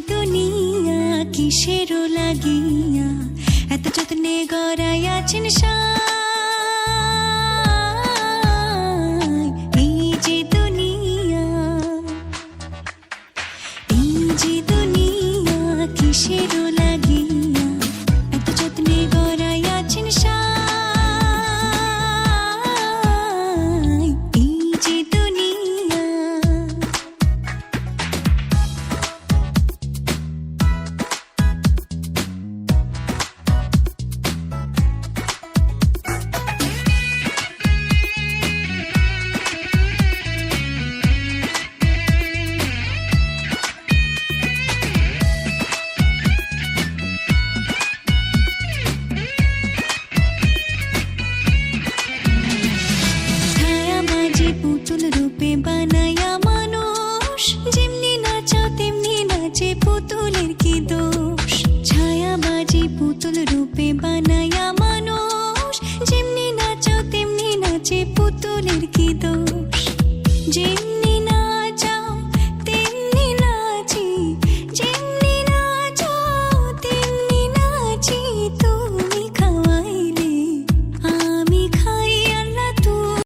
দুনিয়া কিসের লাগিয়া এত যত্নে গড়াইয়াছেন এই যে দুনিয়া, এই যে দুনিয়া কিসের লাগিয়া এত যত্নে গড়াইয়াছেন এই যে দুনিয়া। পুতুল রূপে বানায়া মানুষ, যেমনি নাচাও তেমনি নাচে, পুতুলের কি দোষ? ছায়াবাজি পুতুল রূপে বানায়া মানুষ, যেমনি নাচাও তেমনি নাচে, পুতুলের কি দোষ?